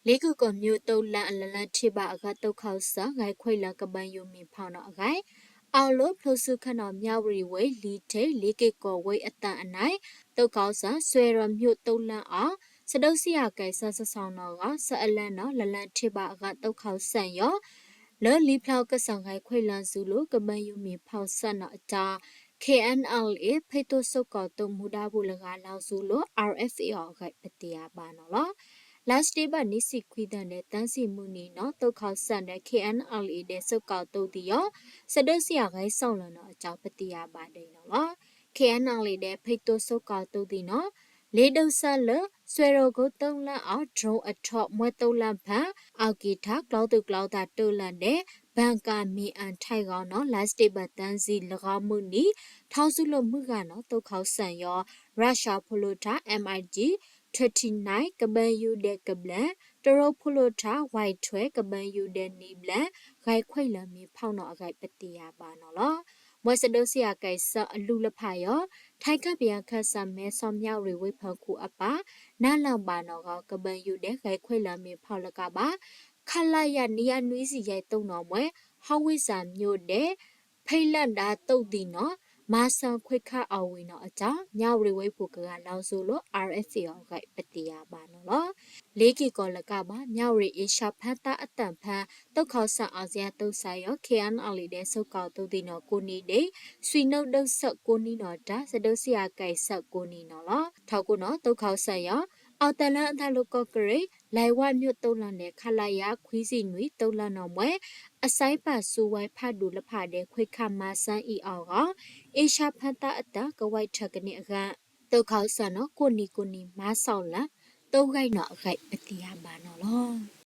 Lego commuto la la tiba agato kausa gai khoila kaban yumi phano agai aulo plosu khana myawri we li te leke ko we atan anai to kausa swera myu to lan a sadausiya kai sa sa song no ga sa alan no lalan tiba agato kausan yo le li phlau ka sang gai khoila zulu kaban yumi phau san no ata KNLA ဖိတ်ဆိုကောတုံမူဒါဘူးလကလောက်စုလို့ RFA ခိုင်ပတိယပါနော် last day ပါနိစီခွေးတဲ့တန်းစီမှုနီနော်တုတ်ခေါဆန်တဲ့ KNLA တဲ့စုကောတုတ်တီရောစဒက်စရာခိုင်ဆောင်လနော်အကြောင်းပတိယပါတယ်နော် KNLA တဲ့ဖိတ်ဆိုကောတုတ်တီနော်လေဒုဆာလဆွေရောကိုတုံးလန့်အောင် drone အထော့မွဲတုံးလန့်ဖန်အောက်ကီထားကလောက်တုကလောက်တာတုံးလန့်တဲ့ဘန်ကာမီအန်ထိုင်ကောင်နော် last day ပါတန်းစီလကောင်းမှုနီထောက်စုလို့မှုကနော်တုတ်ခေါဆန်ရောရုရှားဖလိုတာ MIG 39ကပန်ယူတဲ့ကပလန်တရိုဖလိုတာ white ထွဲကပန်ယူတဲ့နီဘလန်ဂိုက်ခွိလမီဖောင်းတော့အဂိုက်ပတိယပါနော်လောမွေစဒိုစီယာကိုင်ဆအလူလဖာယောထိုက်ကဗျာခတ်ဆမဲဆောမြောက်ရီဝိဖခုအပါနာလောင်ပါနော်ကပန်ယူတဲ့ဂိုက်ခွိလမီဖောင်းလကပါခလာရနီယာနွီးစီရိုက်တုံတော်မွဲဟောဝိစာမြို့တဲ့ဖိလန်ဒါတုတ်တီနော်မာဆန်ခွိခအဝီနော်အကြောင်းညဝရီဝိဖို့ကလောက်ဆိုလို့ RFA ရောဂိုက်ပတိယပါနော်လောလေးကီကောလကပါညဝရီအေရှာဖတ်တာအတန်ဖန်တုတ်ခေါဆန်အာဆီယံတုတ်ဆိုင်ရော KNL တဲ့စုတ်ကောက်တုတ်တီနော်ကိုနီတဲ့ဆွီနှုတ်တုတ်ဆက်ကိုနီနော်ဒါစဒုစီယာကိုက်ဆက်ကိုနီနော်လောထောက်ကိုနော်တုတ်ခေါဆန်ရောအော်တလန်အထလုကော့ကရိလိုက်ဝမြို့တုံးလန်တဲ့ခလာရခွီးစီနွေတုံးလန်တော်မွဲအဆိုင်ပါဆူဝိုင်ဖတ်ဒူလဖတဲ့ခွေခမဆန်းဤအောကအေရှာဖတ်တာအတကဝိုက်ထကနေအကန်တုတ်ခေါဆန်နော်ကိုနီမာဆောက်လာတုံးခိုင်နော်အခိုက်ပတိယပါနော်လော